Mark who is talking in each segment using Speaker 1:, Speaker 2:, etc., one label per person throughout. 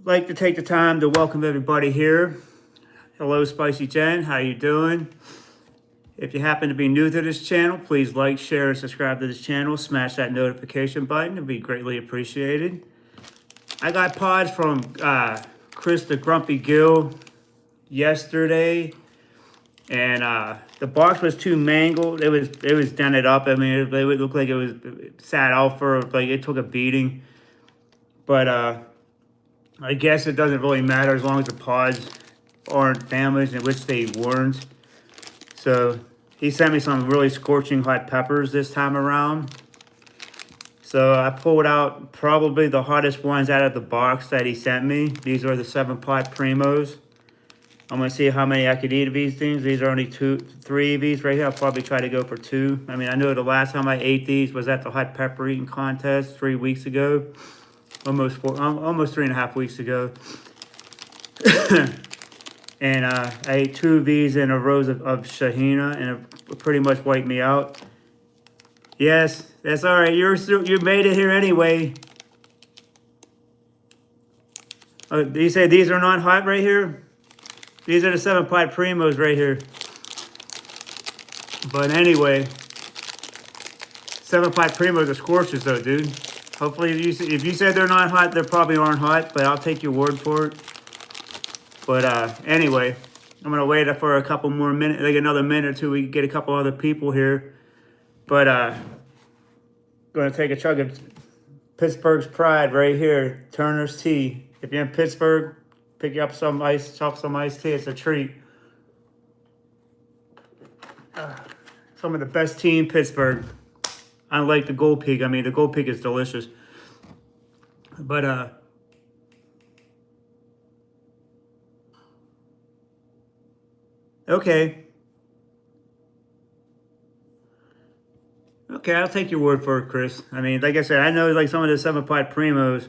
Speaker 1: Like to take the time to welcome everybody here. Hello, Spicy Jen. How you doing? If you happen to be new to this channel, please like, share, and subscribe to this channel. Smash that notification button. It'd be greatly appreciated. I got pods from Chris the Grumpy Gill yesterday, and the box was too mangled. It was dented up. I mean, it would look like it was sat out for like it took a beating. But I guess it doesn't really matter as long as the pods aren't damaged, in which they weren't. So he sent me some really scorching hot peppers this time around. So I pulled out probably the hottest ones out of the box that he sent me. These are the 7-pot primos. I'm gonna see how many I could eat of these things. These are only 3 of these right here. I'll probably try to go for 2. I mean, I know the last time I ate these was at the hot pepper eating contest 3 weeks ago. Almost 3.5 weeks ago. And I ate 2 of these in a row of Shahina, and it pretty much wiped me out. Yes, that's all right. You made it here anyway. You say these are not hot right here? These are the 7-pot primos right here. But anyway, 7-pot primos are scorches though, dude. Hopefully, if you said they're not hot, they probably aren't hot, but I'll take your word for it. But anyway, I'm going to wait for a couple more minutes, like another minute or two. We can get a couple other people here. But going to take a chug of Pittsburgh's Pride right here, Turner's Tea. If you're in Pittsburgh, pick up some some iced tea. It's a treat. Some of the best tea in Pittsburgh. Unlike the Gold Peak. I mean, the Gold Peak is delicious. But okay. Okay, I'll take your word for it, Chris. I mean, like I said, I know like some of the 7-pot primos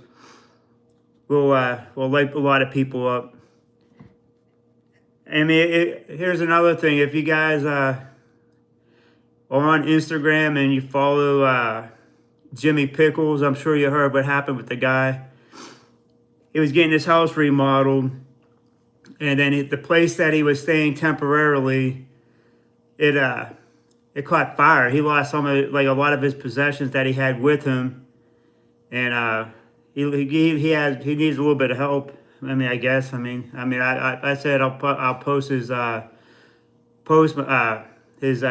Speaker 1: will light a lot of people up. I mean, here's another thing. If you guys are on Instagram and you follow Jimmy Pickles, I'm sure you heard what happened with the guy. He was getting his house remodeled, and then the place that he was staying temporarily, it caught fire. He lost some of like a lot of his possessions that he had with him, and he needs a little bit of help. I mean, I guess. I said I'll post his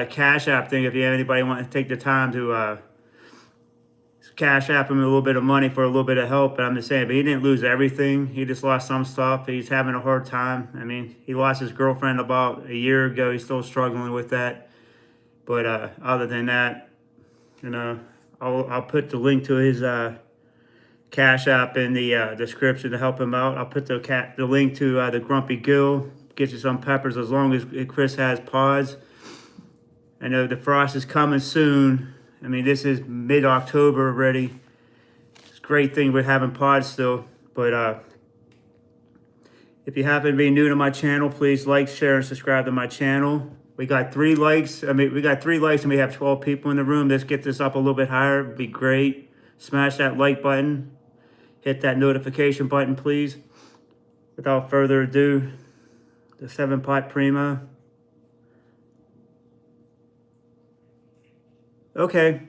Speaker 1: Cash App thing if you have anybody want to take the time to Cash App him a little bit of money for a little bit of help. But I'm just saying, but he didn't lose everything. He just lost some stuff. He's having a hard time. I mean, he lost his girlfriend about a year ago. He's still struggling with that. But other than that, you know, I'll put the link to his Cash App in the description to help him out. I'll put the link to the Grumpy Gill. Get you some peppers as long as Chris has pods. I know the frost is coming soon. I mean, this is mid-October already. It's a great thing we're having pods still. But if you happen to be new to my channel, please like, share, and subscribe to my channel. We got 3 likes. I mean, we got 3 likes and we have 12 people in the room. Let's get this up a little bit higher. It'd be great. Smash that like button. Hit that notification button, please. Without further ado, the 7-pot primo. Okay.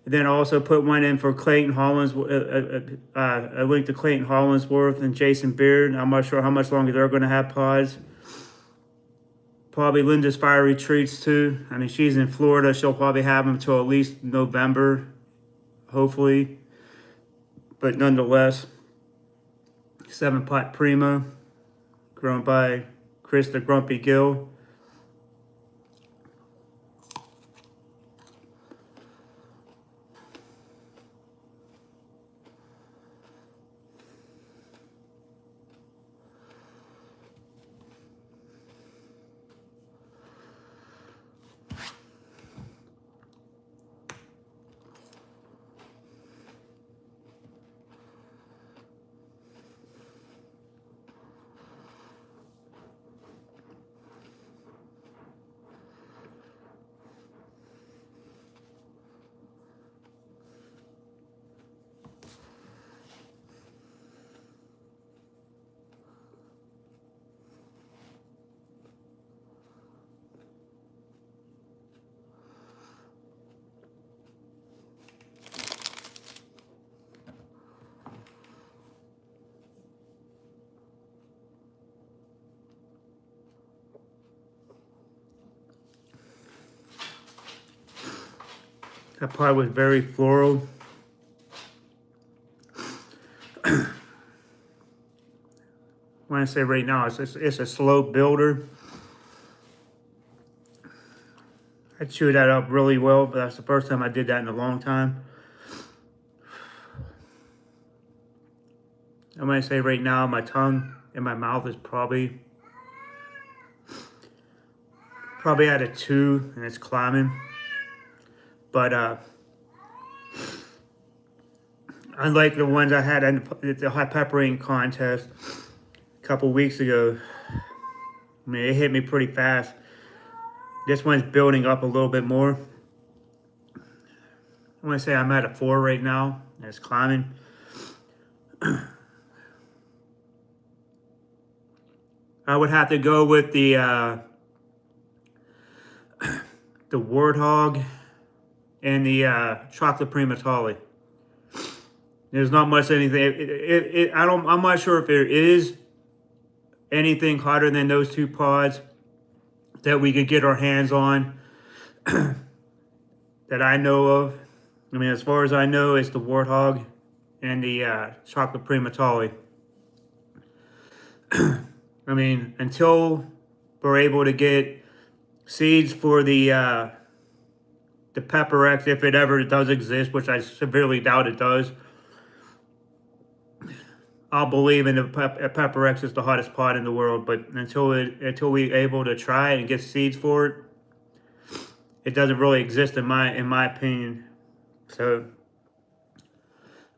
Speaker 1: And then I also put one in for Clayton Hollinsworth, a link to Clayton Hollinsworth and Jason Beard. I'm not sure how much longer they're going to have pods. Probably Linda's Fiery Treats too. I mean, she's in Florida. She'll probably have them until at least November, hopefully. But nonetheless, 7-pot primo, grown by Chris the Grumpy Gill. That pod was very floral. I want to say right now it's a slow builder. I chewed that up really well, but that's the first time I did that in a long time. I'm going to say right now my tongue in my mouth is probably at a 2, and it's climbing. But unlike the ones I had in the hot pepper eating contest a couple weeks ago, I mean, it hit me pretty fast. This one's building up a little bit more. I want to say I'm at a 4 right now, and it's climbing. I would have to go with the Warthog and the chocolate primatali. There's not much anything. I'm not sure if there is anything hotter than those two pods that we could get our hands on that I know of. I mean, as far as I know, it's the Warthog and the chocolate primatali. I mean, until we're able to get seeds for the Pepper X, if it ever does exist, which I severely doubt it does, I'll believe in the Pepper X is the hottest pod in the world. But until we're able to try it and get seeds for it, it doesn't really exist in my opinion. So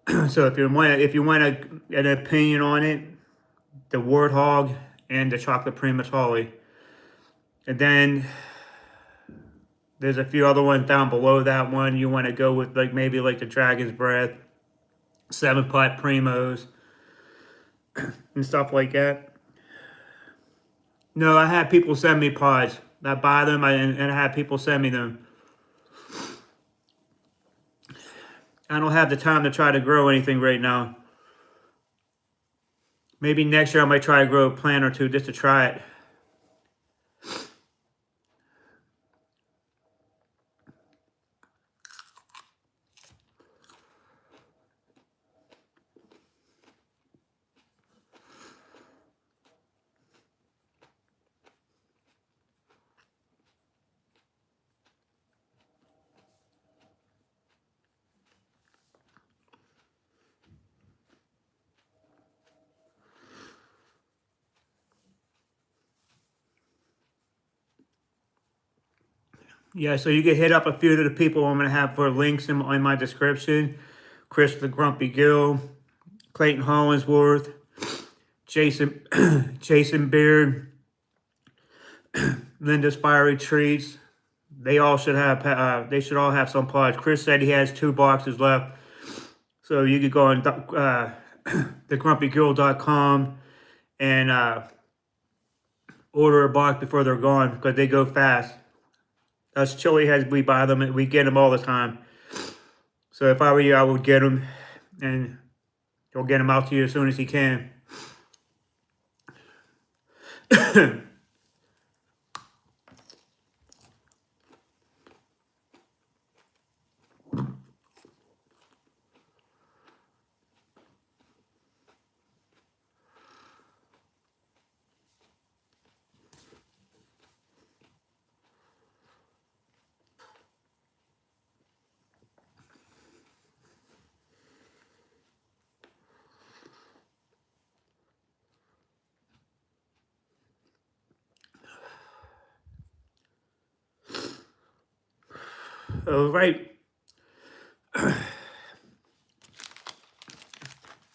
Speaker 1: if you want an opinion on it, the Warthog and the chocolate primatali, and then there's a few other ones down below that one. You want to go with maybe the Dragon's Breath, 7-pot primos, and stuff like that. No, I had people send me pods. I buy them and I have people send me them. I don't have the time to try to grow anything right now. Maybe next year I might try to grow a plant or two just to try it. Yeah, so you can hit up a few of the people I'm going to have for links in my description. Chris the Grumpy Gill, Clayton Hollingsworth, Jason Jason Beard, Linda's Fiery Treats. They all should have. They should all have some pods. Chris said he has 2 boxes left, so you could go on thegrumpygill.com and order a box before they're gone because they go fast. Us chili heads, we buy them and we get them all the time. So if I were you, I would get them, and he'll get them out to you as soon as he can. All right.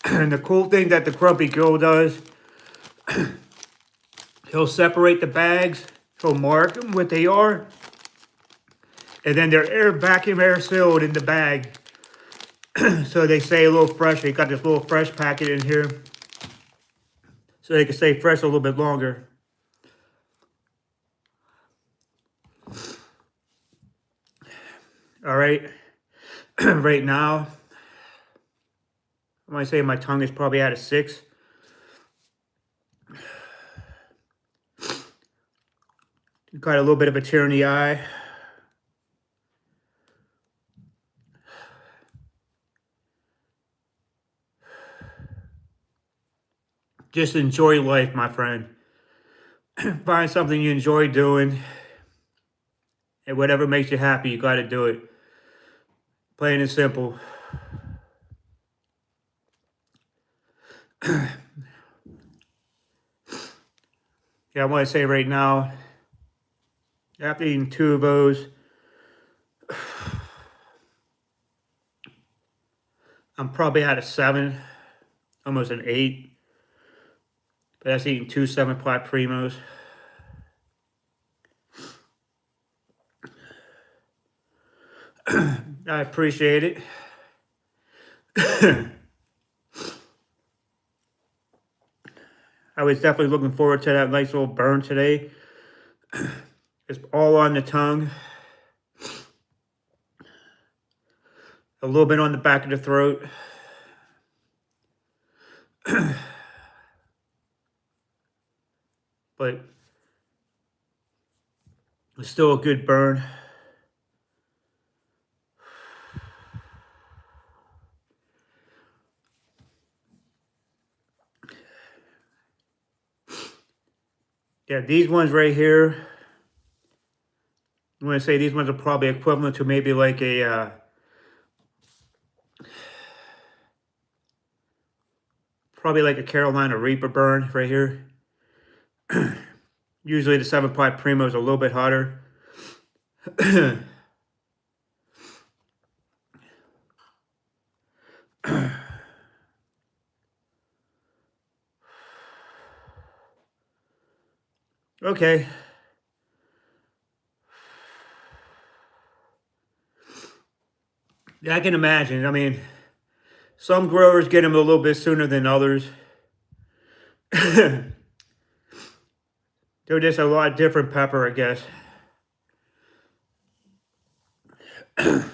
Speaker 1: And the cool thing that the Grumpy Gill does, he'll separate the bags, he'll mark them what they are, and then they're vacuum air sealed in the bag. So they stay a little fresh. They got this little fresh packet in here, so they can stay fresh a little bit longer. All right. Right now, I want to say my tongue is probably at a 6. Got a little bit of a tear in the eye. Just enjoy life, my friend. Find something you enjoy doing, and whatever makes you happy, you got to do it. Plain and simple. Yeah, I want to say right now, after eating 2 of those, I'm probably at a 7, almost an 8. But that's eating 2 7-pot primos. I appreciate it. I was definitely looking forward to that nice little burn today. It's all on the tongue. A little bit on the back of the throat. But it's still a good burn. Yeah, these ones right here, I'm going to say these ones are probably equivalent to maybe like a, probably like a Carolina Reaper burn right here. Usually the 7-pot Primo is a little bit hotter. Okay. Yeah, I can imagine. I mean, some growers get them a little bit sooner than others. They're just a lot different pepper, I guess. I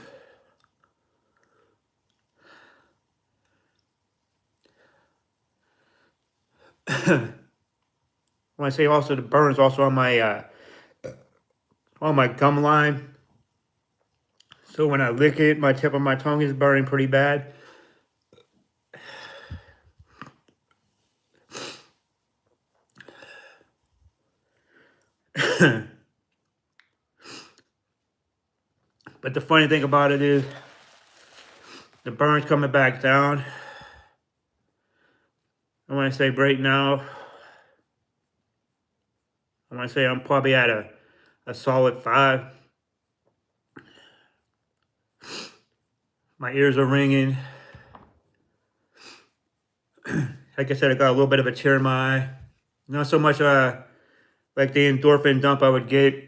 Speaker 1: want to say also the burns also on my gum line. So when I lick it, my tip of my tongue is burning pretty bad. But the funny thing about it is the burn's coming back down. I want to say right now, I want to say I'm probably at a solid 5. My ears are ringing. Like I said, I got a little bit of a tear in my eye. Not so much like the endorphin dump I would get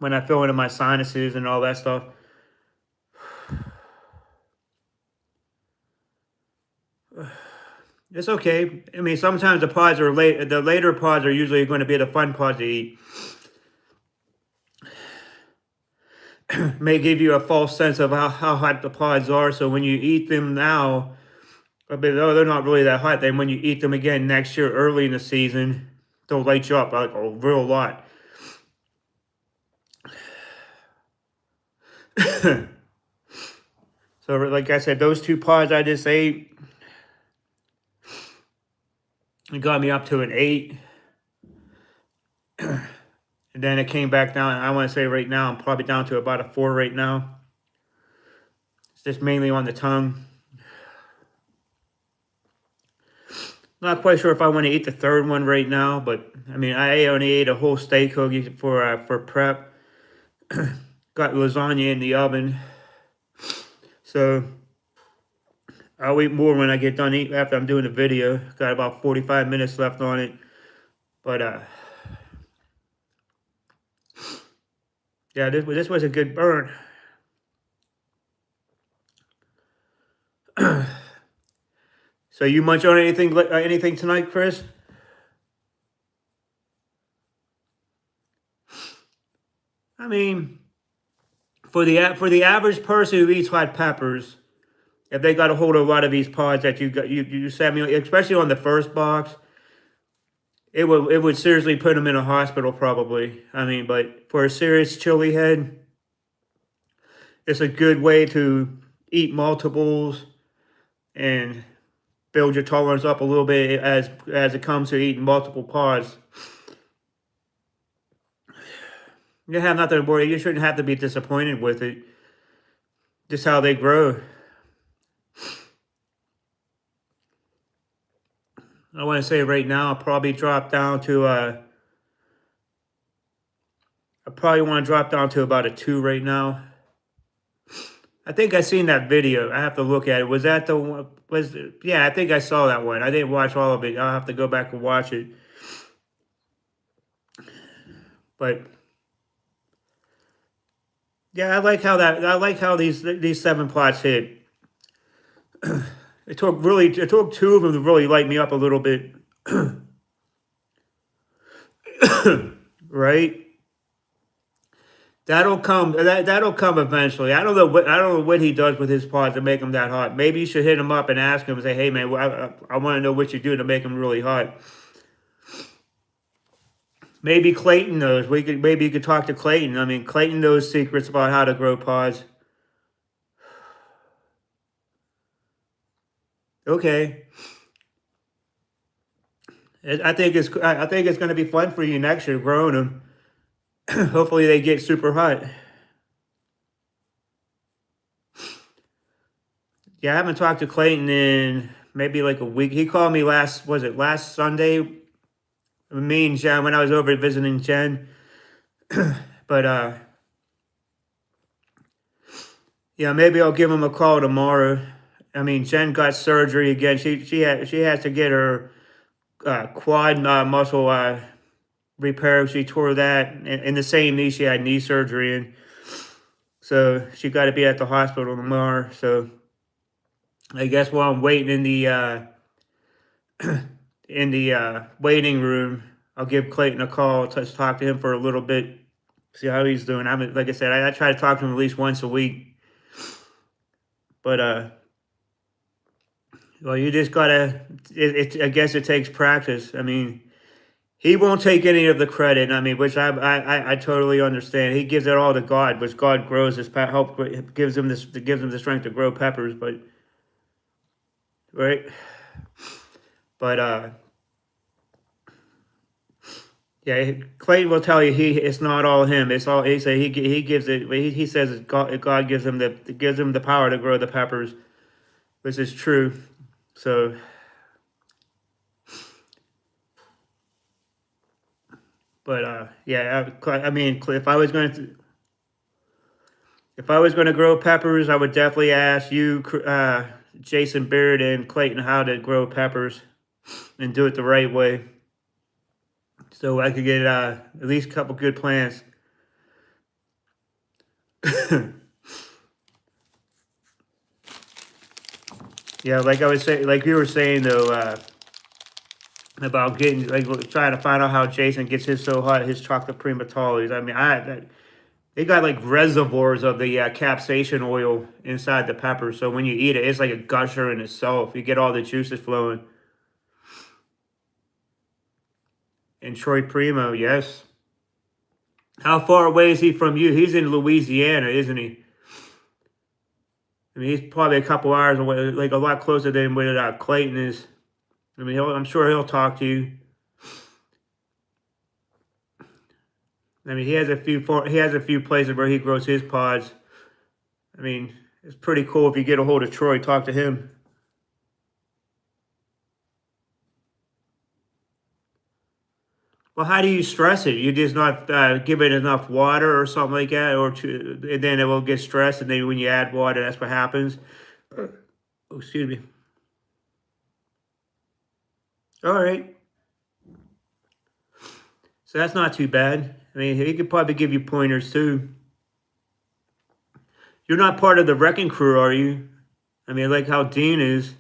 Speaker 1: when I feel into my sinuses and all that stuff. It's okay. I mean, sometimes the pods are late. The later pods are usually going to be the fun pods to eat. May give you a false sense of how hot the pods are. So when you eat them now, but oh, they're not really that hot. Then when you eat them again next year, early in the season, they'll light you up like a real lot. So like I said, those 2 pods I just ate, it got me up to an 8. And then it came back down. I want to say right now, I'm probably down to about a 4 right now. It's just mainly on the tongue. Not quite sure if I want to eat the 3rd one right now, but I mean, I only ate a whole steak hoagie for prep. Got lasagna in the oven. So I'll eat more when I get done eating after I'm doing the video. Got about 45 minutes left on it. But yeah, this was a good burn. So you munch on anything tonight, Chris? I mean, for the average person who eats hot peppers, if they got a hold of a lot of these pods that you sent me, especially on the first box, it would seriously put them in a hospital probably. I mean, but for a serious chili head, it's a good way to eat multiples and build your tolerance up a little bit as it comes to eating multiple pods. You have nothing to worry. You shouldn't have to be disappointed with it. Just how they grow. I want to say right now, I'll probably drop down to I probably want to drop down to about a 2 right now. I think I seen that video. I have to look at it. Was that the one? Yeah, I think I saw that one. I didn't watch all of it. I'll have to go back and watch it. But yeah, I like how these 7 plots hit. It took 2 of them to really light me up a little bit. Right? That'll come eventually. I don't know what he does with his pods to make them that hot. Maybe you should hit him up and ask him and say, "Hey man, I want to know what you do to make them really hot." Maybe Clayton knows. Maybe you could talk to Clayton. I mean, Clayton knows secrets about how to grow pods. Okay. I think it's going to be fun for you next year growing them. Hopefully they get super hot. Yeah, I haven't talked to Clayton in maybe like a week. He called me last Sunday? Me and Jen, when I was over visiting Jen. But yeah, maybe I'll give him a call tomorrow. I mean, Jen got surgery again. She has to get her quad muscle repaired. She tore that in the same knee she had knee surgery in. So she got to be at the hospital tomorrow. So I guess while I'm waiting in the waiting room, I'll give Clayton a call to talk to him for a little bit, see how he's doing. Like I said, I try to talk to him at least once a week. But well, you just gotta. I guess it takes practice. I mean, he won't take any of the credit. I mean, which I totally understand. He gives it all to God, which God grows his gives him the strength to grow peppers. But right, but yeah, Clayton will tell you it's not all him. It's all he gives it. He says God gives him the power to grow the peppers, which is true. So. But yeah, I mean, if I was going to grow peppers, I would definitely ask you, Jason Beard and Clayton, how to grow peppers and do it the right way, so I could get at least a couple good plants. Yeah, like I was saying, like you were saying though, about getting trying to find out how Jason gets his so hot, his chocolate primatoles. I mean, they got like reservoirs of the capsaicin oil inside the pepper. So when you eat it, it's like a gusher in itself. You get all the juices flowing. And Troy Primo, yes. How far away is he from you? He's in Louisiana, isn't he? I mean, he's probably a couple hours away, like a lot closer than where Clayton is. I mean, I'm sure he'll talk to you. I mean, he has a few places where he grows his pods. I mean, it's pretty cool if you get a hold of Troy, talk to him. Well, how do you stress it? You just not give it enough water or something like that, and then it will get stressed, and then when you add water, that's what happens. Oh, excuse me. All right. So that's not too bad. I mean, he could probably give you pointers too. You're not part of the wrecking crew, are you? I mean, like how Dean is.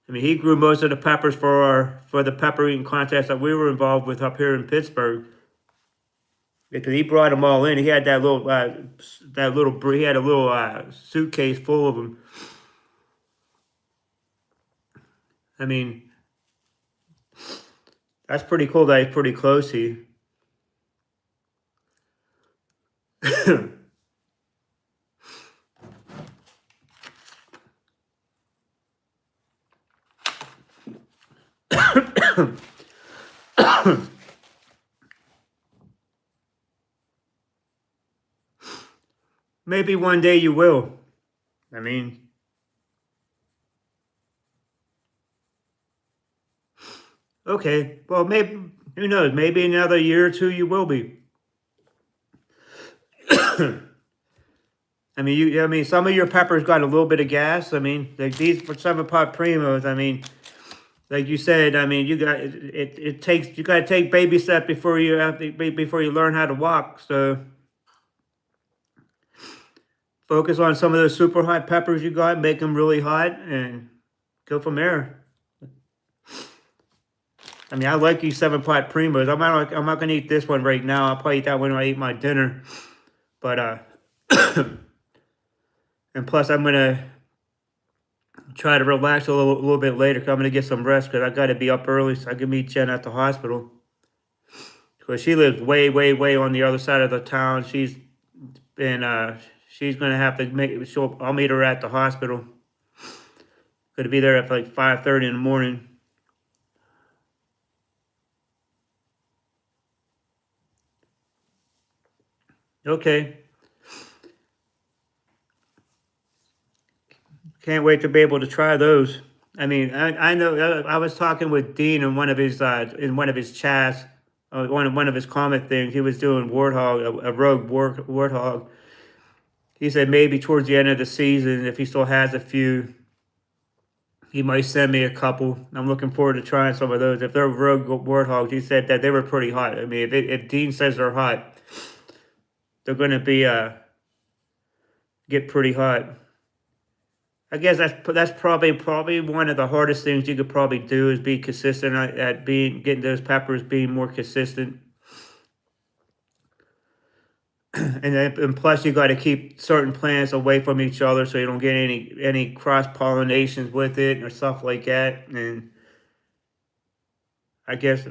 Speaker 1: I mean, he grew most of the peppers for the pepper eating contest that we were involved with up here in Pittsburgh. Because he brought them all in. He had he had a little suitcase full of them. I mean, that's pretty cool that he's pretty close to you. Maybe one day you will. I mean, okay. Well, maybe, who knows? Maybe another year or two you will be. I mean, I mean, some of your peppers got a little bit of gas. I mean, like these for 7 pot primos. I mean, like you said, I mean, you got it takes you got to take baby steps before you have to, before you learn how to walk. So focus on some of those super hot peppers you got, make them really hot, and go from there. I mean, I like these 7 pot primos. I'm not gonna eat this one right now. I'll probably eat that one when I eat my dinner. But and plus I'm gonna try to relax a little bit later. Cause I'm gonna get some rest because I got to be up early so I can meet Jen at the hospital. Because she lives way, way, way on the other side of the town. She's gonna have to make. I'll meet her at the hospital. Gonna be there at like 5:30 in the morning. Okay. Can't wait to be able to try those. I mean, I know I was talking with Dean in one of his chats, one of his comment things. He was doing warthog, a rogue warthog. He said maybe towards the end of the season, if he still has a few, he might send me a couple. I'm looking forward to trying some of those. If they're rogue warthogs, he said that they were pretty hot. I mean, if Dean says they're hot, they're going to be get pretty hot. I guess that's probably one of the hardest things you could probably do is be consistent at being getting those peppers being more consistent. And plus you got to keep certain plants away from each other so you don't get any cross pollinations with it or stuff like that. And I guess,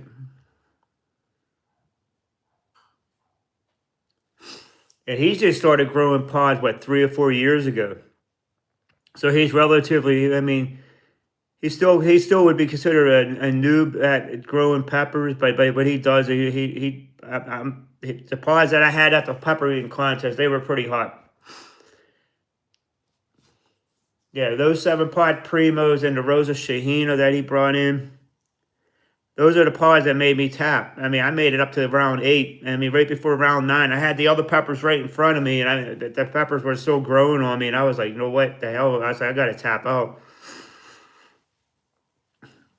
Speaker 1: and he just started growing pods 3 or 4 years ago. So he's relatively. I mean, he still would be considered a noob at growing peppers, but what he does, the pods that I had at the pepper eating contest, they were pretty hot. Yeah, those 7 pot primos and the Rosa Shahina that he brought in, those are the pods that made me tap. I mean, I made it up to round 8. I mean, right before round 9, I had the other peppers right in front of me, and the peppers were still growing on me, and I was like, you know what the hell? I said, I got to tap out.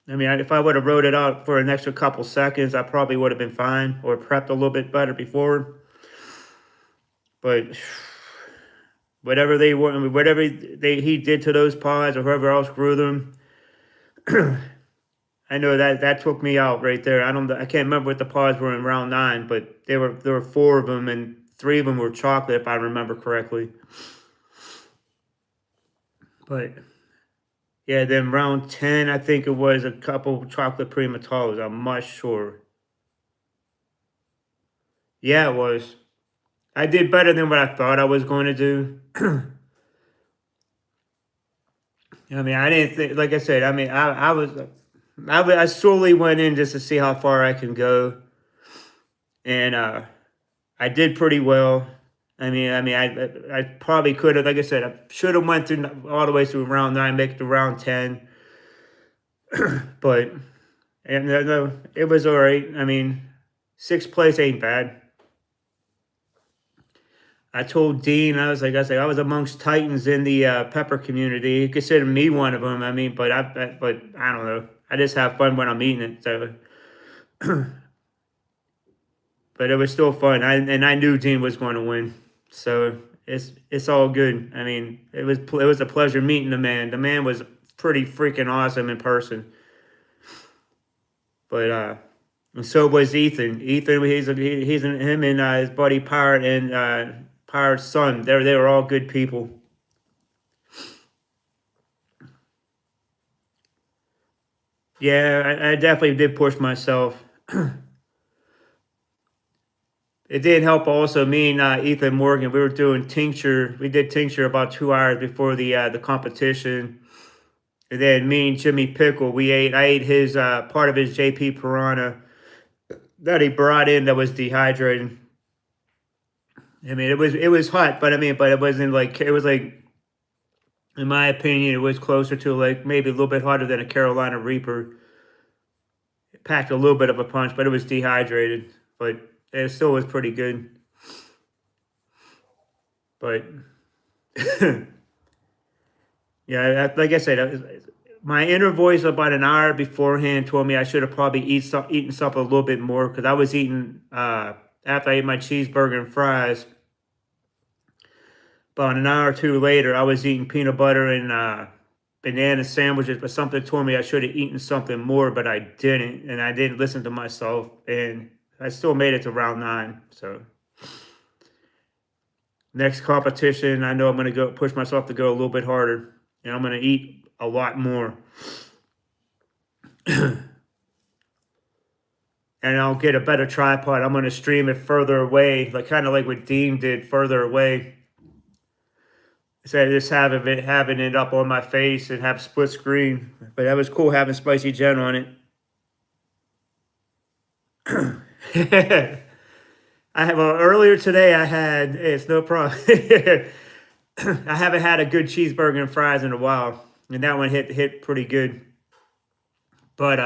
Speaker 1: I mean, if I would have wrote it out for an extra couple seconds, I probably would have been fine or prepped a little bit better before. But whatever he did to those pods or whoever else grew them, I know that took me out right there. I can't remember what the pods were in round 9, but there were 4 of them and 3 of them were chocolate if I remember correctly. But yeah, then round 10, I think it was a couple chocolate primatolas. I'm not sure. Yeah, it was. I did better than what I thought I was going to do. I mean, I didn't think, like I said, I mean, I solely went in just to see how far I can go, and I did pretty well. I probably could have, like I said, I should have went through all the way through round 9, make it to round 10, but and no, it was all right. I mean, 6th place ain't bad. I told Dean, I said, I was amongst titans in the pepper community. He considered me one of them. I mean, but I don't know. I just have fun when I'm eating it. So, but it was still fun. I knew Dean was going to win. So it's all good. I mean, it was a pleasure meeting the man. The man was pretty freaking awesome in person. But and so was Ethan. Ethan, him and his buddy Pirate and Pirate's son. They were all good people. Yeah, I definitely did push myself. It did help also. Me and Ethan Morgan, we were doing tincture. We did tincture about 2 hours before the competition, And then me and Jimmy Pickle, I ate his part of his JP Piranha that he brought in that was dehydrated. I mean, it was hot, but I mean, but it wasn't like it was like, in my opinion, it was closer to like maybe a little bit hotter than a Carolina Reaper. It packed a little bit of a punch, but it was dehydrated. But it still was pretty good. But yeah, like I said, my inner voice about an hour beforehand told me I should have probably eaten something a little bit more because I was eating after I ate my cheeseburger and fries. About an hour or two later, I was eating peanut butter and banana sandwiches, but something told me I should have eaten something more, but I didn't, and I didn't listen to myself, and I still made it to round 9. So next competition, I know I'm going to go push myself to go a little bit harder, and I'm going to eat a lot more. And I'll get a better tripod. I'm going to stream it further away, like kind of like what Dean did, further away. Instead of just having it up on my face and have split screen. But that was cool having Spicy Jen on it. Earlier today I had, it's no problem. I haven't had a good cheeseburger and fries in a while, and that one hit pretty good. But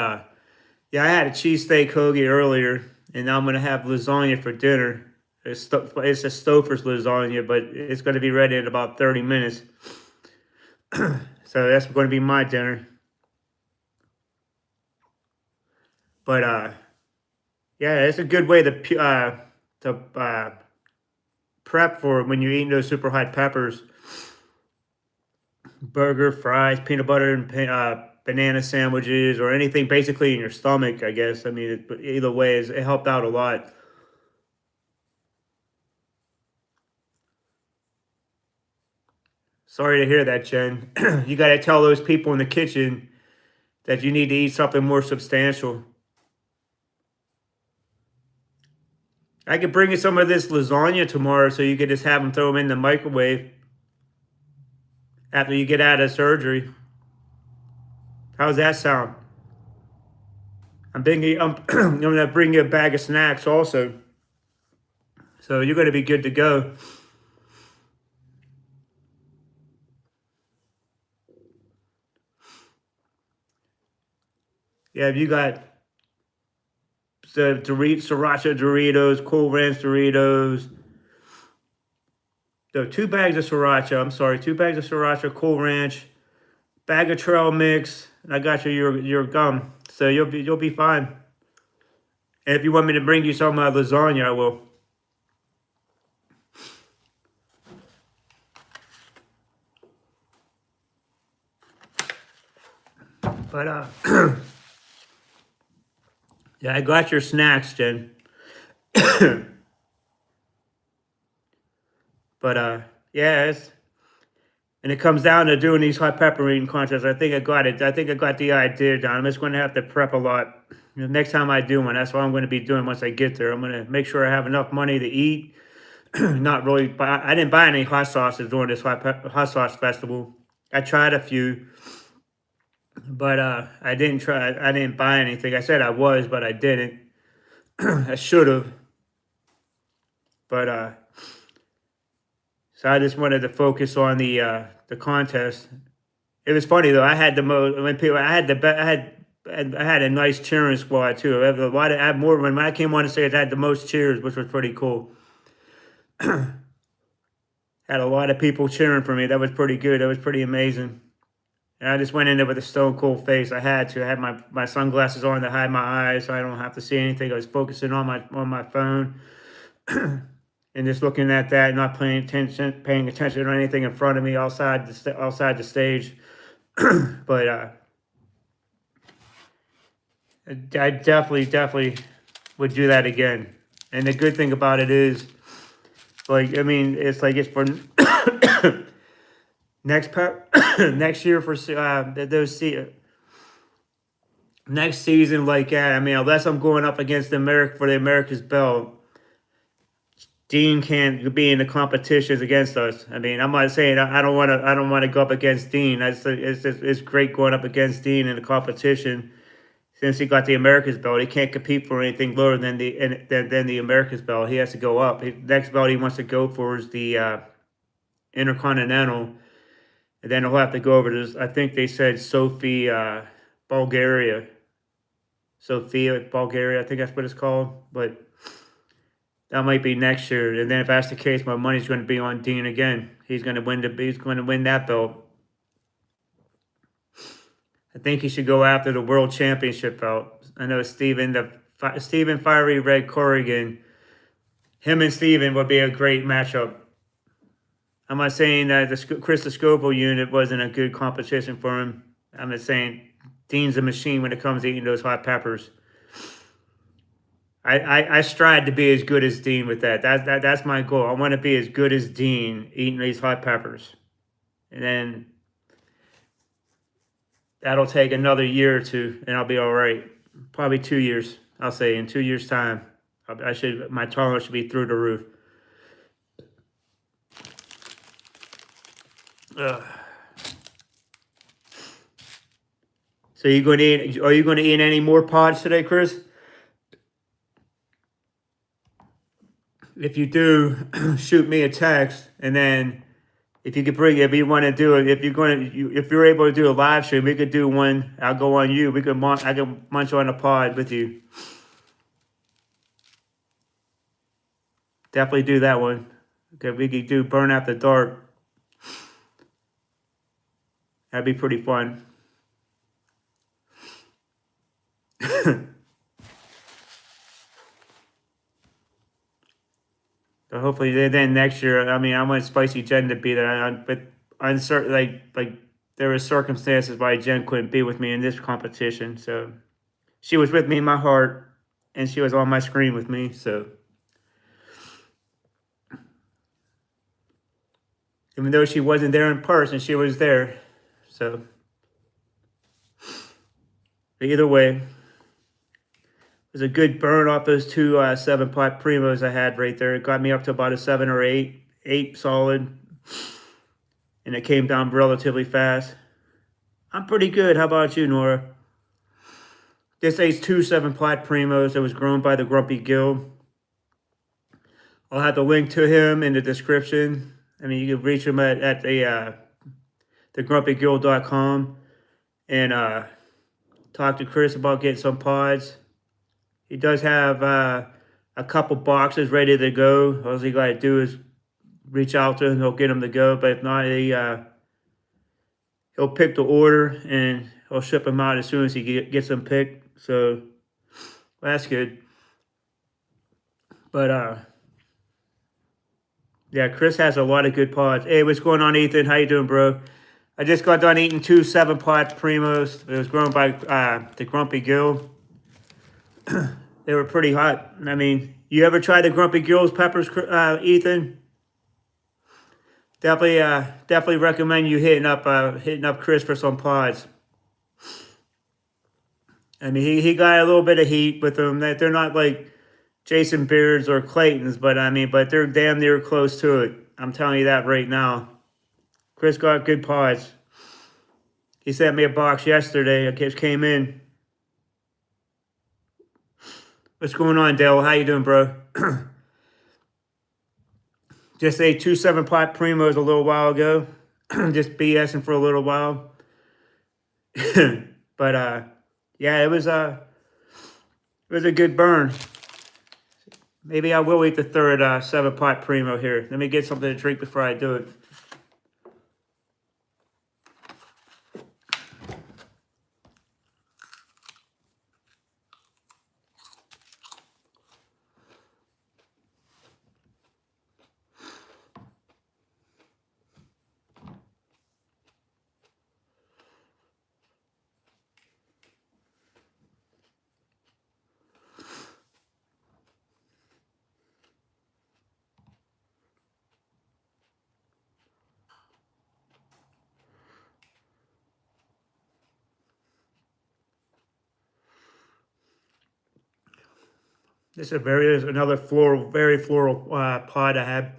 Speaker 1: yeah, I had a cheesesteak hoagie earlier, and now I'm gonna have lasagna for dinner. It's a Stouffer's lasagna, but it's going to be ready in about 30 minutes. So that's going to be my dinner. But yeah, it's a good way to prep for when you're eating those super hot peppers. Burger, fries, peanut butter, and banana sandwiches, or anything basically in your stomach, I guess. I mean, either way, it helped out a lot. Sorry to hear that, Jen. You got to tell those people in the kitchen that you need to eat something more substantial. I could bring you some of this lasagna tomorrow so you could just have them throw them in the microwave after you get out of surgery. How's that sound? I'm going to bring you a bag of snacks also. So you're going to be good to go. Yeah, you got the Sriracha Doritos, Cool Ranch Doritos. No, 2 bags of Sriracha. I'm sorry, 2 bags of Sriracha, Cool Ranch, bag of trail mix, and I got you your gum. So you'll be fine. And if you want me to bring you some lasagna, I will. But yeah, I got your snacks, Jen. But yeah, and it comes down to doing these hot pepper eating contests. I think I got it. I think I got the idea down. I'm just going to have to prep a lot. Next time I do one, that's what I'm going to be doing once I get there. I'm going to make sure I have enough money to eat. Not really. I didn't buy any hot sauces during this hot sauce festival. I tried a few, but I didn't try. I didn't buy anything. I said I was, but I didn't. I should have. But so I just wanted to focus on the contest. It was funny though. I had the most when people. I had a nice cheering squad too. I had more when I came on to say I had the most cheers, which was pretty cool. Had a lot of people cheering for me. That was pretty good. That was pretty amazing. And I just went in there with a stone cold face. I had to. I had my sunglasses on to hide my eyes so I don't have to see anything. I was focusing on my phone. And just looking at that, not paying attention to anything in front of me outside the stage. But I definitely would do that again. And the good thing about it is, like, I mean, it's like it's for next year for those next season like that. I mean, unless I'm going up against the America's belt. Dean can't be in the competitions against us. I mean, I'm not saying I don't want to. I don't want to go up against Dean. It's great going up against Dean in the competition. Since he got the America's belt, he can't compete for anything lower than the America's belt. He has to go up. Next belt he wants to go for is the Intercontinental, and then he'll have to go over to. I think they said Bulgaria. Sofia, Bulgaria. I think that's what it's called, but. That might be next year, and then if that's the case, my money's going to be on Dean again. He's going to win He's going to win that belt. I think he should go after the World Championship belt. I know Steven Fiery Red Corrigan. Him and Steven would be a great matchup. I'm not saying that the Chris Scoville unit wasn't a good competition for him. I'm just saying Dean's a machine when it comes to eating those hot peppers. I strive to be as good as Dean with that. That's my goal. I want to be as good as Dean eating these hot peppers. And then that'll take another year or two, and I'll be all right. Probably 2 years. I'll say in 2 years' time, my tolerance should be through the roof. Ugh. So are you going to eat any more pods today, Chris? If you do, shoot me a text, and then if you want to do it, if you're able to do a live stream, we could do one. I'll go on you. I can munch on a pod with you. Definitely do that one. Okay, we could do Burn After Dark. That'd be pretty fun. So hopefully then next year, I mean, I want Spicy Jen to be there, but uncertain, like there were circumstances why Jen couldn't be with me in this competition. So she was with me in my heart, and she was on my screen with me. So even though she wasn't there in person, she was there. So but either way. It was a good burn off those two 7-pot primos I had right there. It got me up to about a 7 or 8 solid. And it came down relatively fast. I'm pretty good. How about you, Nora? This ate 2 7-pot primos that was grown by the Grumpy Gill. I'll have the link to him in the description. I mean, you can reach him at thegrumpygill.com and talk to Chris about getting some pods. He does have a couple boxes ready to go. All he got to do is reach out to him. He'll get them to go. But if not, he'll pick the order and he'll ship them out as soon as he gets them picked. So that's good. But yeah, Chris has a lot of good pods. Hey, what's going on, Ethan? How you doing, bro? I just got done eating 2 7-pot primos. It was grown by the Grumpy Gill. They were pretty hot. I mean, you ever tried the Grumpy Gill's peppers, Ethan? Definitely recommend you hitting up Chris for some pods. I mean, he got a little bit of heat with them. They're not like Jason Beard's or Clayton's, but they're damn near close to it. I'm telling you that right now. Chris got good pods. He sent me a box yesterday. It just came in. What's going on, Dale? How you doing, bro? Just ate 2 7-pot primos a little while ago. Just BSing for a little while. But yeah, it was a good burn. Maybe I will eat the third 7-pot primo here. Let me get something to drink before I do it. This is another floral, very floral pod I have.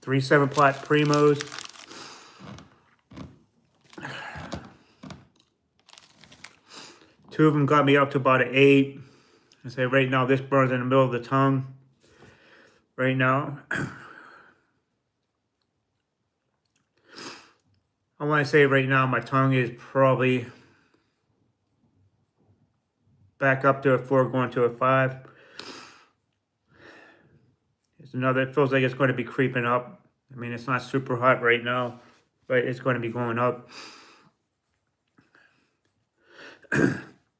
Speaker 1: Three 7-pot primos. Two of them got me up to about an 8. I say right now this burns in the middle of the tongue. Right now, I want to say right now my tongue is probably back up to a 4, going to a 5. It's another. It feels like it's going to be creeping up. I mean, it's not super hot right now, but it's going to be going up.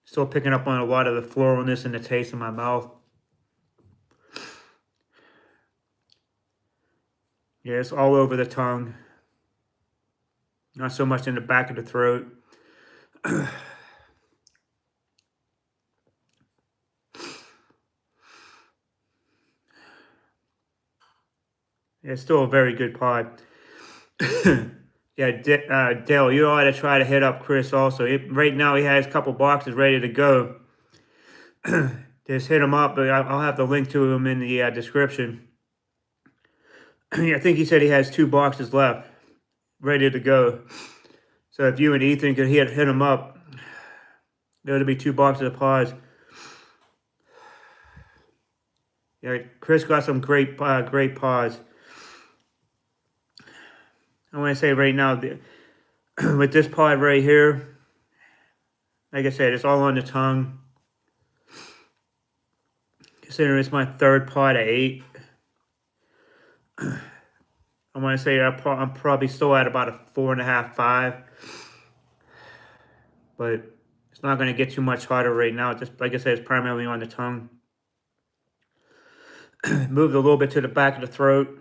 Speaker 1: Still picking up on a lot of the floralness and the taste in my mouth. Yeah, it's all over the tongue. Not so much in the back of the throat. It's still a very good pod. Yeah, Dale, you ought to try to hit up Chris also. Right now he has a couple boxes ready to go. Just hit him up, but I'll have the link to him in the description. I think he said he has 2 boxes left, ready to go. So if you and Ethan could hit him up, there'll be 2 boxes of pods. Yeah, Chris got some great pods. I want to say right now, with this pod right here, like I said, it's all on the tongue. Considering it's my 3rd pod at 8. I want to say I'm probably still at about a 4.5, 5. But it's not going to get too much hotter right now. Just like I said, it's primarily on the tongue. Moved a little bit to the back of the throat.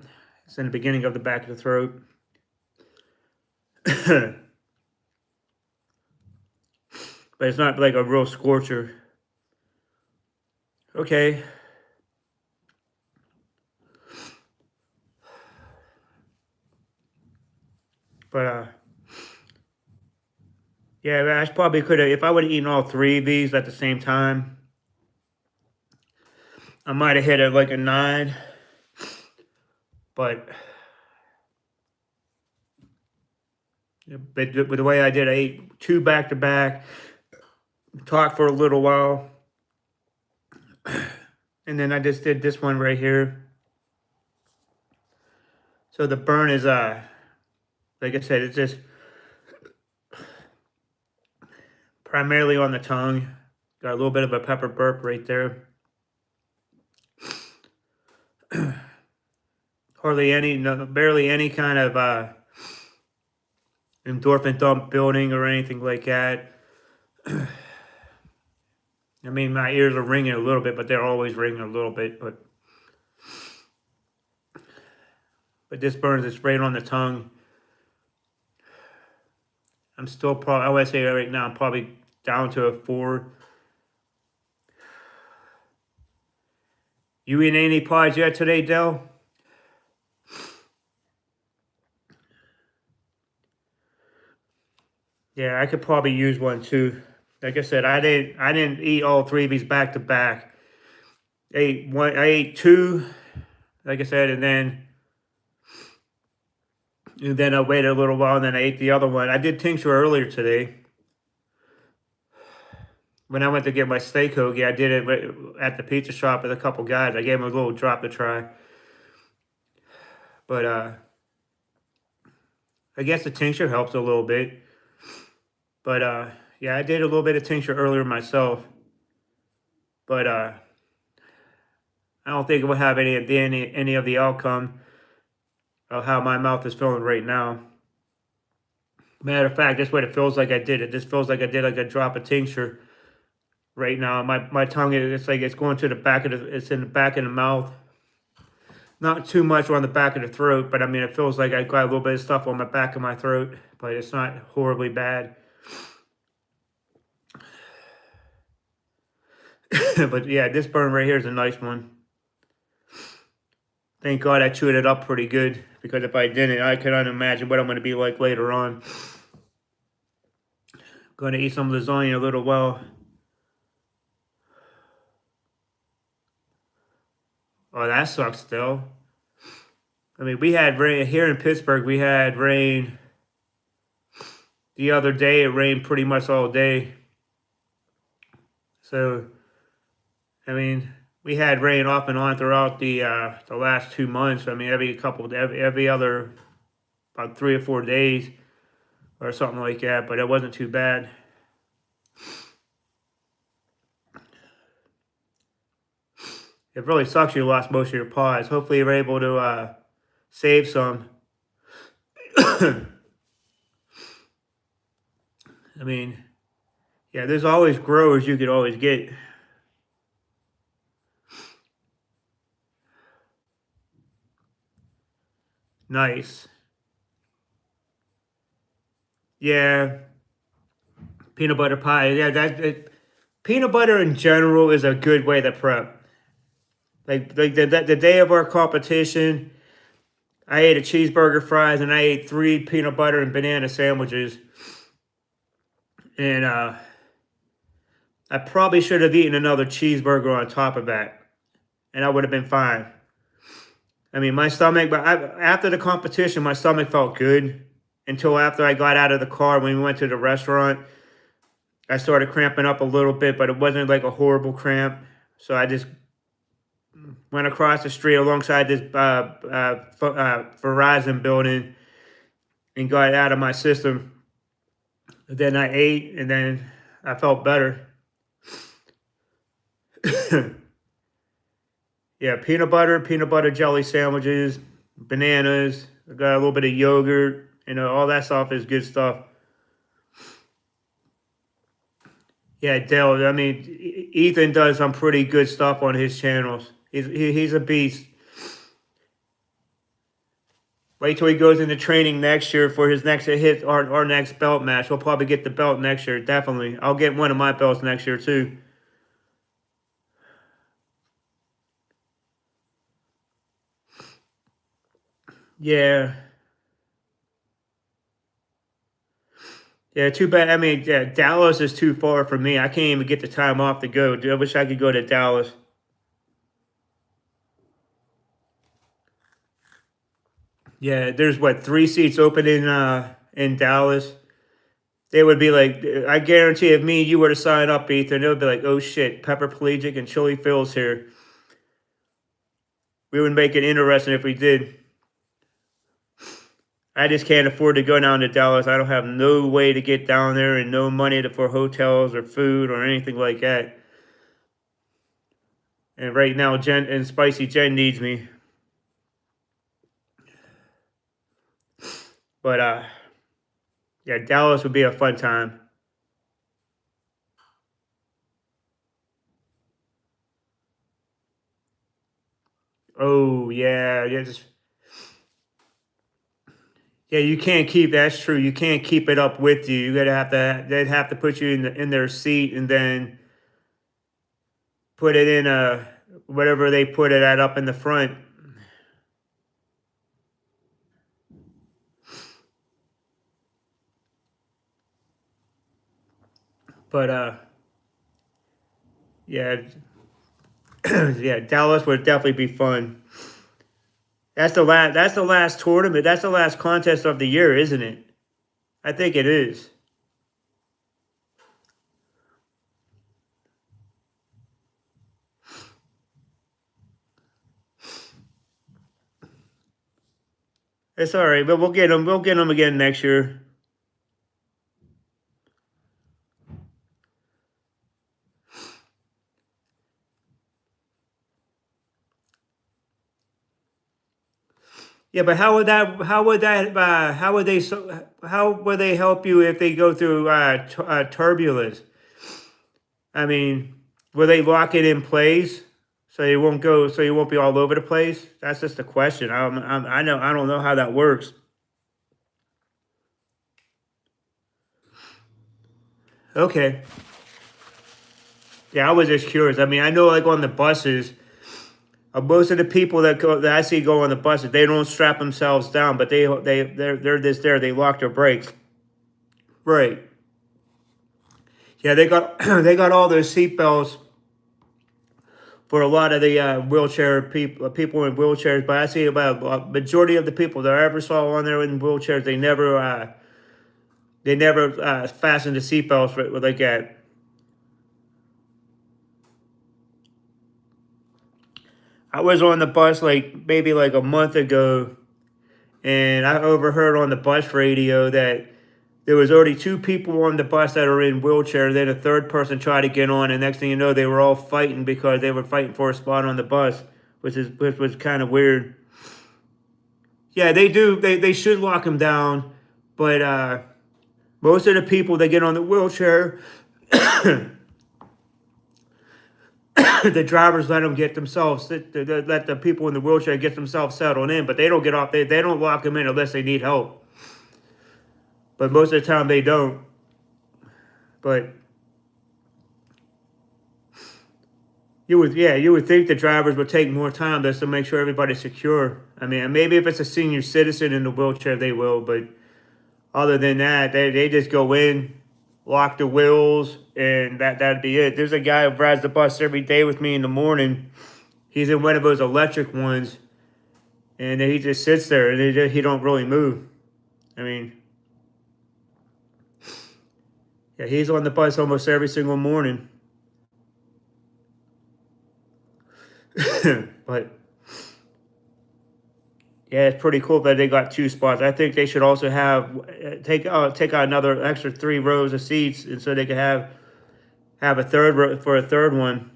Speaker 1: It's in the beginning of the back of the throat. But it's not like a real scorcher. Okay. But, yeah, I probably could have, if I would have eaten all 3 of these at the same time, I might have hit it like a 9. But with the way I did, I ate 2 back to back, talked for a little while, and then I just did this one right here. So the burn is, like I said, it's just primarily on the tongue. Got a little bit of a pepper burp right there. Barely any kind of endorphin dump building or anything like that. I mean, my ears are ringing a little bit, but they're always ringing a little bit. But this burns, it's right on the tongue. I'm still probably, I would say right now, I'm probably down to a 4. You eating any pods yet today, Del? Yeah, I could probably use one too. Like I said, I didn't eat all 3 of these back to back. I ate 2, like I said, and then I waited a little while, and then I ate the other one. I did tincture earlier today. When I went to get my steak hoagie, I did it at the pizza shop with a couple guys. I gave them a little drop to try. But I guess the tincture helps a little bit. But yeah, I did a little bit of tincture earlier myself. But I don't think it will have any of the outcome of how my mouth is feeling right now. Matter of fact, that's what it feels like I did it. This feels like I did like a drop of tincture right now. My tongue is, it's like it's going to the back of it's in the back of the mouth. Not too much on the back of the throat, but I mean, it feels like I got a little bit of stuff on the back of my throat, but it's not horribly bad. But yeah, this burn right here is a nice one. Thank God I chewed it up pretty good, because if I didn't, I cannot imagine what I'm going to be like later on. Going to eat some lasagna in a little while. Oh, that sucks still. I mean, we had rain here in Pittsburgh. We had rain the other day. It rained pretty much all day. So, I mean, we had rain off and on throughout the last 2 months. I mean, every other about 3 or 4 days or something like that. But it wasn't too bad. It really sucks you lost most of your paws. Hopefully, you're able to save some. I mean, yeah, there's always growers you could always get. Nice. Yeah, peanut butter pie. Yeah, peanut butter in general is a good way to prep. Like the day of our competition, I ate a cheeseburger, fries, and I ate 3 peanut butter and banana sandwiches. And I probably should have eaten another cheeseburger on top of that, and I would have been fine. I mean, my stomach, after the competition, my stomach felt good until after I got out of the car when we went to the restaurant. I started cramping up a little bit, but it wasn't like a horrible cramp. So I just went across the street alongside this Verizon building and got it out of my system. Then I ate, and then I felt better. Yeah, peanut butter jelly sandwiches, bananas. I got a little bit of yogurt. You know, all that stuff is good stuff. Yeah, Dale. I mean, Ethan does some pretty good stuff on his channels. He's a beast. Wait till he goes into training next year for his next hit our next belt match. We'll probably get the belt next year. Definitely, I'll get one of my belts next year too. Yeah, yeah. Too bad. I mean, yeah, Dallas is too far for me. I can't even get the time off to go. Dude, I wish I could go to Dallas. Yeah, there's what 3 seats open in Dallas. They would be like, I guarantee if me and you were to sign up, Ethan, they would be like, oh shit, Pepper Pelagic and Chili Phil's here. We would make it interesting if we did. I just can't afford to go down to Dallas. I don't have no way to get down there and no money for hotels or food or anything like that. And right now, Spicy Jen needs me. But yeah, Dallas would be a fun time. Oh yeah, yeah, yeah. You can't keep. That's true. You can't keep it up with you. You gotta have to. They'd have to put you in their seat and then put it in whatever they put it at up in the front. But yeah, yeah, Dallas would definitely be fun. That's the last. That's the last tournament. That's the last contest of the year, isn't it? I think it is. It's all right, but we'll get them. We'll get them again next year. Yeah, but how would they help you if they go through turbulence? I mean, will they lock it in place so you won't go, so you won't be all over the place? That's just a question. I don't know how that works. Okay. Yeah, I was just curious. I mean, I know like on the buses, most of the people that I see go on the buses, they don't strap themselves down, but they're just there. They lock their brakes. Right. Yeah, they got they got all their seatbelts for a lot of the wheelchair people in wheelchairs. But I see about a majority of the people that I ever saw on there in wheelchairs, they never fastened the seatbelts like that. I was on the bus like maybe like a month ago, and I overheard on the bus radio that there was already two people on the bus that are in wheelchairs. Then a third person tried to get on, and next thing you know, they were all fighting because they were fighting for a spot on the bus, which was kind of weird. Yeah, they do. They should lock them down, but most of the people that get on the wheelchair, the drivers let them get themselves. They let the people in the wheelchair get themselves settled in, but they don't get off. They don't lock them in unless they need help. But most of the time they don't. But you would think the drivers would take more time just to make sure everybody's secure. I mean, maybe if it's a senior citizen in the wheelchair, they will. But other than that, they just go in, lock the wheels, and that'd be it. There's a guy who rides the bus every day with me in the morning. He's in one of those electric ones, and he just sits there and he don't really move. I mean, yeah, he's on the bus almost every single morning. But yeah, it's pretty cool that they got two spots. I think they should also have take out another extra 3 rows of seats, and so they could have a third row for a third one.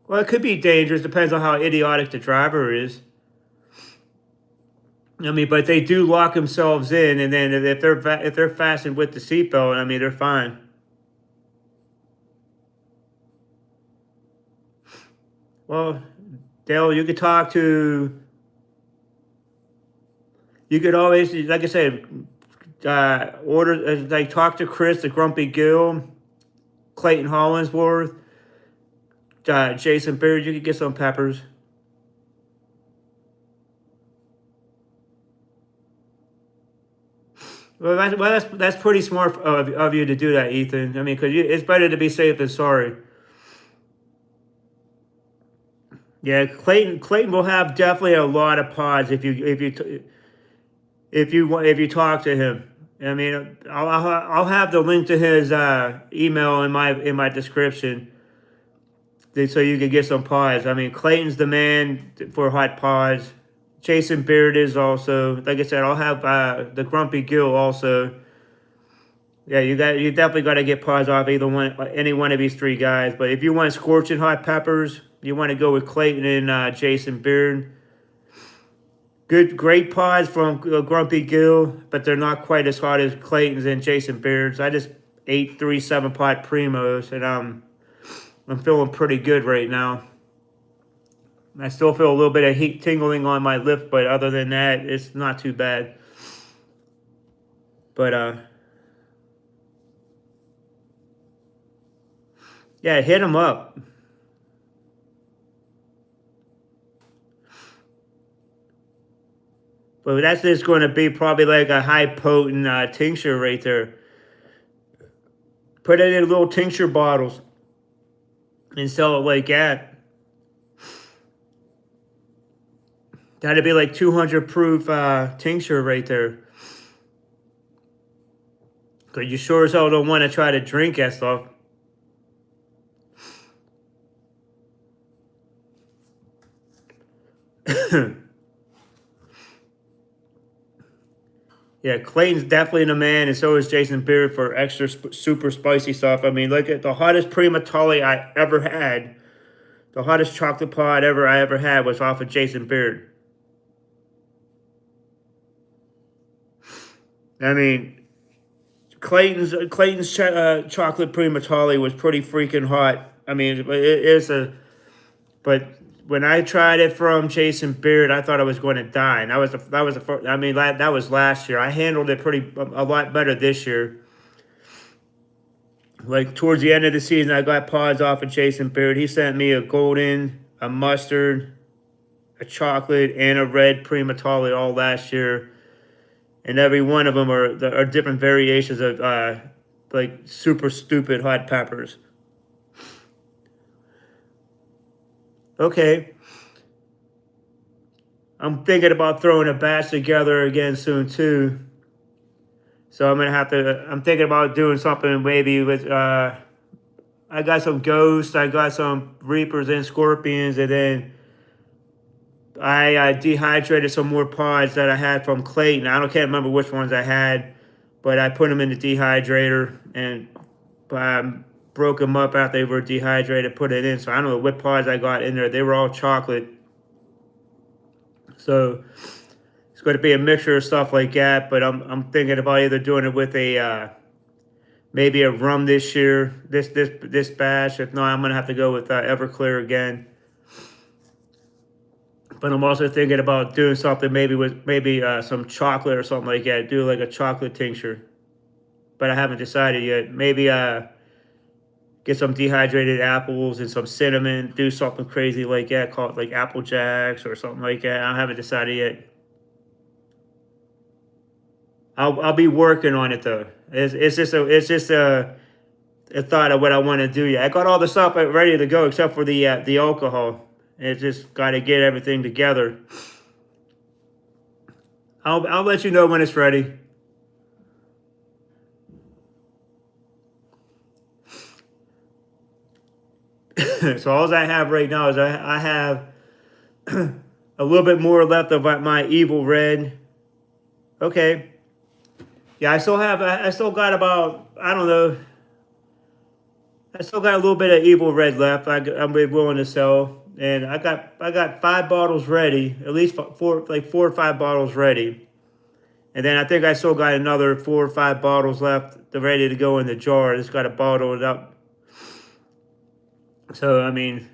Speaker 1: Well, it could be dangerous. Depends on how idiotic the driver is. I mean, but they do lock themselves in, and then if they're fastened with the seatbelt, I mean, they're fine. Well, Dale, you could always, like I said, like talk to Chris, the Grumpy Gill, Clayton Hollinsworth, Jason Beard. You could get some peppers. That's pretty smart of you to do that, Ethan. I mean, because it's better to be safe than sorry. Yeah, Clayton will have definitely a lot of pods if you talk to him. I mean, I'll have the link to his email in my description, so you can get some pods. I mean, Clayton's the man for hot pods. Jason Beard is also, like I said. I'll have the Grumpy Gill also. Yeah, you definitely got to get pods off any one of these three guys. But if you want scorching hot peppers, you want to go with Clayton and Jason Beard. Great pods from Grumpy Gill, but they're not quite as hot as Clayton's and Jason Beard's. I just ate 3 7-pot primos, and I'm feeling pretty good right now. I still feel a little bit of heat tingling on my lip, but other than that, it's not too bad. But yeah, hit them up. But that's just going to be probably like a high potent tincture right there. Put it in little tincture bottles and sell it like that. That'd be like 200 proof tincture right there. Cause you sure as hell don't want to try to drink that stuff. Yeah, Clayton's definitely the man, and so is Jason Beard for extra super spicy stuff. I mean, look at the hottest prima Tully I ever had. The hottest chocolate pod I ever had was off of Jason Beard. I mean, Clayton's chocolate primatali was pretty freaking hot. I mean, it is a, but when I tried it from Chasing Beard, I thought I was going to die. And that was the first, I mean, that was last year. I handled it a lot better this year. Like towards the end of the season, I got pods off of Chasing Beard. He sent me a golden, a mustard, a chocolate, and a red primatali all last year. And every one of them are different variations of like super stupid hot peppers. Okay, I'm thinking about throwing a batch together again soon too. So I'm gonna have to. I'm thinking about doing something maybe with. I got some ghosts. I got some reapers and scorpions, and then I dehydrated some more pods that I had from Clayton. Can't remember which ones I had, but I put them in the dehydrator and broke them up after they were dehydrated, put it in. So I don't know what pods I got in there. They were all chocolate. So it's going to be a mixture of stuff like that. But I'm thinking about either doing it with a maybe a rum this year, this batch. If not, I'm going to have to go with Everclear again. But I'm also thinking about doing something maybe with some chocolate or something like that. Do like a chocolate tincture. But I haven't decided yet. Maybe get some dehydrated apples and some cinnamon. Do something crazy like that, call it like Apple Jacks or something like that. I haven't decided yet. I'll be working on it though. It's just a thought of what I want to do. Yeah, I got all the stuff ready to go except for the alcohol. It's just got to get everything together. I'll let you know when it's ready. So all I have right now is I have a little bit more left of my evil red. Okay. Yeah, I still got about, I don't know. I still got a little bit of evil red left. I'm willing to sell, and I got 5 bottles ready, at least four or five bottles ready, and then I think I still got another 4 or 5 bottles left, ready to go in the jar. I just got to bottle it up. So I mean,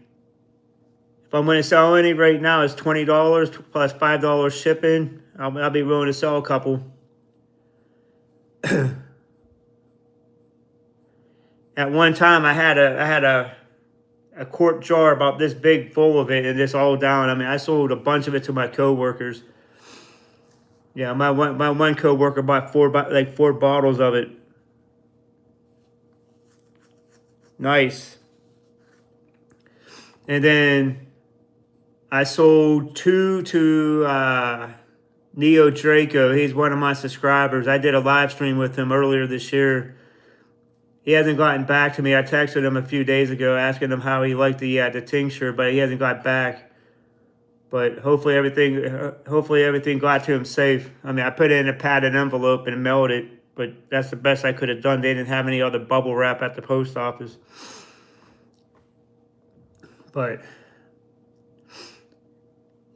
Speaker 1: if I'm going to sell any right now, it's $20 plus $5 shipping. I'll be willing to sell a couple. At one time, I had a quart jar about this big full of it, and it's all down. I mean, I sold a bunch of it to my coworkers. Yeah, my one coworker bought 4 bottles of it. Nice. And then I sold 2 to Neo Draco. He's one of my subscribers. I did a live stream with him earlier this year. He hasn't gotten back to me. I texted him a few days ago asking him how he liked the tincture, but he hasn't got back. But hopefully everything got to him safe. I mean, I put it in a padded envelope and mailed it, but that's the best I could have done. They didn't have any other bubble wrap at the post office. But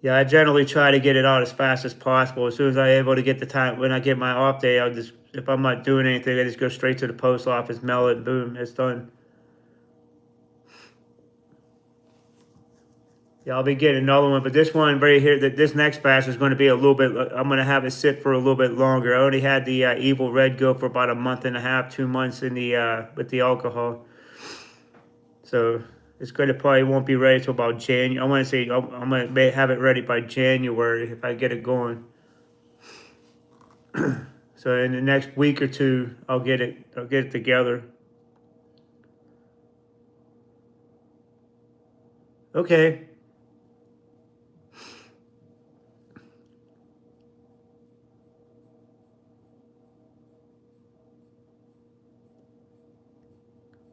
Speaker 1: yeah, I generally try to get it out as fast as possible. As soon as I'm able to get the time, when I get my off day, if I'm not doing anything, I just go straight to the post office, mail it, boom, it's done. Yeah, I'll be getting another one, but this one right here, this next batch is going to be a little bit. I'm going to have it sit for a little bit longer. I only had the Evil Red go for about a month and a half, 2 months in the with the alcohol, so it's going to probably won't be ready till about January. I want to say I'm going to have it ready by January if I get it going. So in the next week or two, I'll get it together. Okay.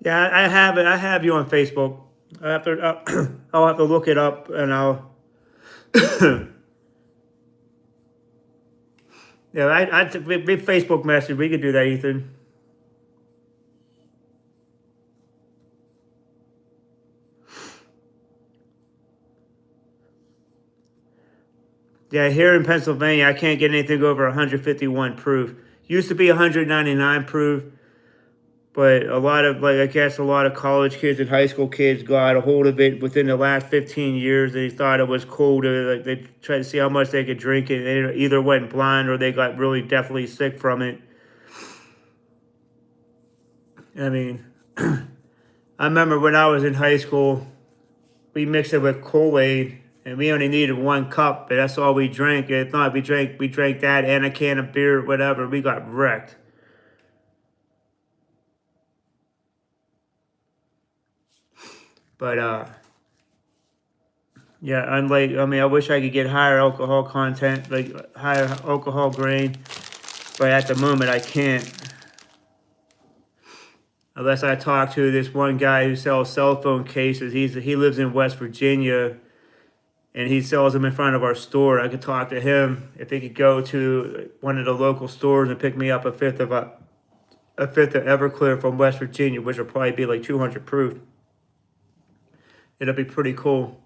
Speaker 1: Yeah, I have it. I have you on Facebook. I have to. I'll have to look it up, and I'll. Yeah, we Facebook message. We could do that, Ethan. Yeah, here in Pennsylvania, I can't get anything over 151 proof. Used to be 199 proof, but a lot of, like, I guess a lot of college kids and high school kids got a hold of it within the last 15 years. They thought it was cool to, like, they tried to see how much they could drink it. They either went blind or they got really definitely sick from it. I mean, I remember when I was in high school, we mixed it with Kool-Aid, and we only needed 1 cup, but that's all we drank. If not, we drank that and a can of beer, whatever. We got wrecked. But yeah, unlike, I mean, I wish I could get higher alcohol content, like higher alcohol grain, but at the moment I can't. Unless I talk to this one guy who sells cell phone cases. He lives in West Virginia, and he sells them in front of our store. I could talk to him if he could go to one of the local stores and pick me up a fifth of Everclear from West Virginia, which will probably be like 200 proof. It'll be pretty cool.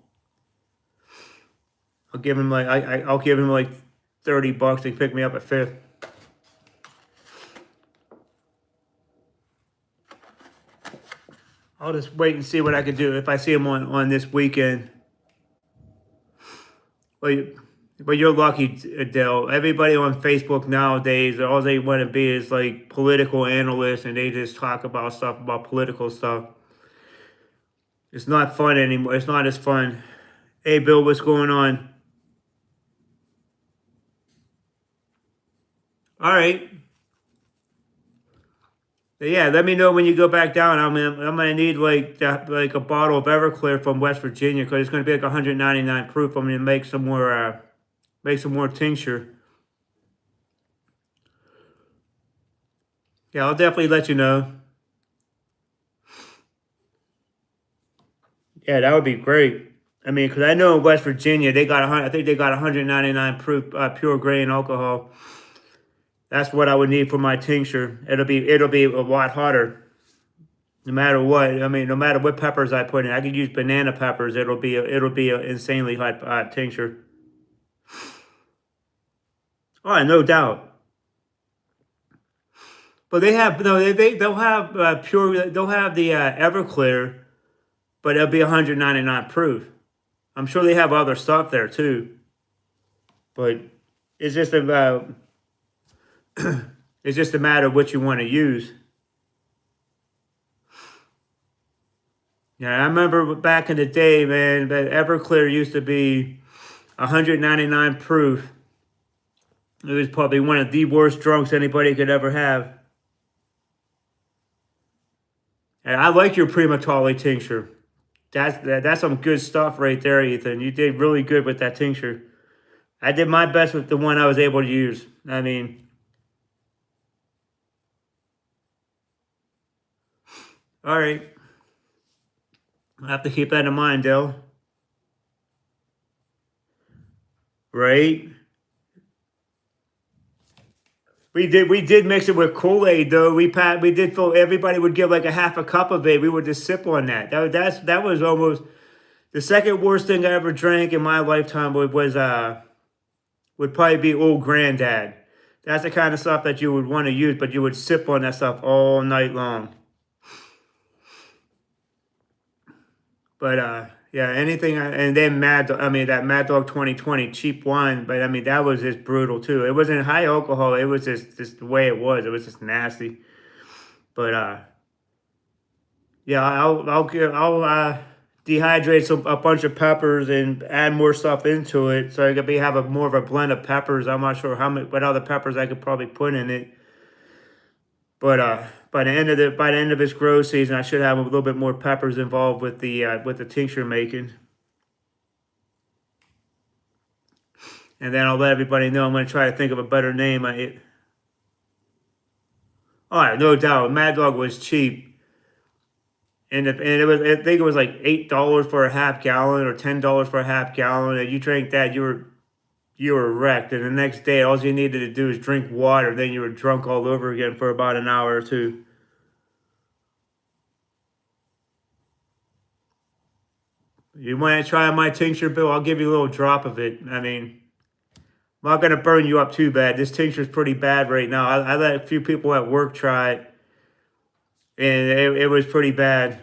Speaker 1: I'll give him like $30 to pick me up a fifth. I'll just wait and see what I can do if I see him on this weekend. But you're lucky, Adele. Everybody on Facebook nowadays, all they want to be is like political analysts, and they just talk about stuff, about political stuff. It's not fun anymore. It's not as fun. Hey, Bill, what's going on? All right. Yeah, let me know when you go back down. I'm gonna need like a bottle of Everclear from West Virginia, because it's gonna be like 199 proof. I'm gonna make some more tincture. Yeah, I'll definitely let you know. Yeah, that would be great. I mean, because I know in West Virginia they got I think they got 199 proof pure grain alcohol. That's what I would need for my tincture. It'll be a lot hotter. No matter what, I mean, no matter what peppers I put in, I could use banana peppers. It'll be an insanely hot tincture. Oh, no doubt. But they have no, they'll have pure. They'll have the Everclear, but it'll be 199 proof. I'm sure they have other stuff there too, but it's just about it's just a matter of what you want to use. Yeah, I remember back in the day, man, that Everclear used to be 199 proof. It was probably one of the worst drunks anybody could ever have. And I like your Primatoli tincture. That's some good stuff right there, Ethan. You did really good with that tincture. I did my best with the one I was able to use. I mean, all right. I have to keep that in mind, Dale. Right? We did mix it with Kool-Aid though. We did feel everybody would give like a half a cup of it. We would just sip on that. That was almost the second worst thing I ever drank in my lifetime. Would probably be Old Granddad. That's the kind of stuff that you would want to use, but you would sip on that stuff all night long. But yeah, and then I mean that Mad Dog 2020 cheap wine, but I mean that was just brutal too. It wasn't high alcohol. It was just the way it was. It was just nasty. But yeah, I'll dehydrate a bunch of peppers and add more stuff into it, so I could have a more of a blend of peppers. I'm not sure what other peppers I could probably put in it. But by the end of this grow season, I should have a little bit more peppers involved with the tincture making. And then I'll let everybody know I'm going to try to think of a better name. All right, no doubt, Mad Dog was cheap, and I think it was like $8 for a half gallon or $10 for a half gallon. And you drank that, you were wrecked. And the next day, all you needed to do is drink water. Then you were drunk all over again for about an hour or two. You want to try my tincture, Bill? I'll give you a little drop of it. I mean, I'm not gonna burn you up too bad. This tincture is pretty bad right now. I let a few people at work try it, and it was pretty bad.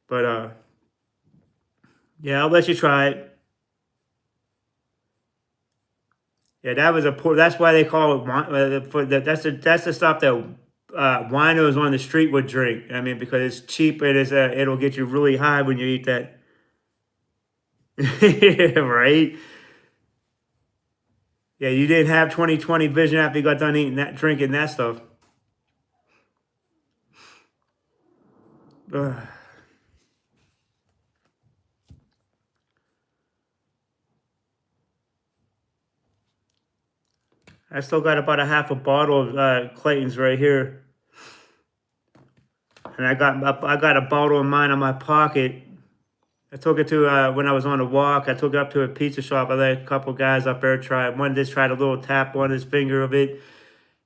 Speaker 1: But yeah, I'll let you try it. Yeah, that was a poor. That's why they call it wine. That's the stuff that winos on the street would drink. I mean, because it's cheap. It'll get you really high when you eat that. Yeah, right. Yeah, you didn't have 20/20 vision after you got done eating that, drinking that stuff. Ugh. I still got about a half a bottle of Clayton's right here, and I got a bottle of mine in my pocket. I took it to when I was on a walk. I took it up to a pizza shop. I let a couple guys up there try it. One just tried a little tap on his finger of it,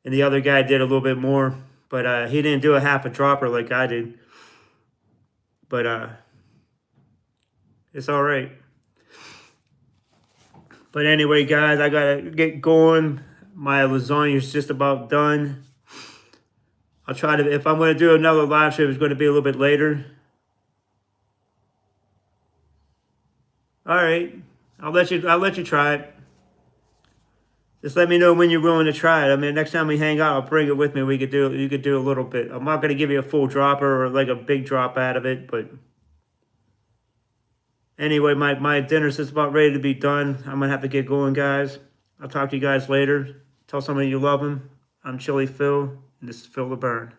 Speaker 1: and the other guy did a little bit more. But he didn't do a half a dropper like I did. But it's all right. But anyway, guys, I gotta get going. My lasagna is just about done. I'll try to, if I'm going to do another live stream, it's going to be a little bit later. All right, I'll let you try it. Just let me know when you're willing to try it. I mean, next time we hang out, I'll bring it with me. You could do a little bit. I'm not going to give you a full dropper or like a big drop out of it, but anyway, my dinner's just about ready to be done. I'm gonna have to get going, guys. I'll talk to you guys later. Tell somebody you love them. I'm Chili Phil, and this is Phil the Burn.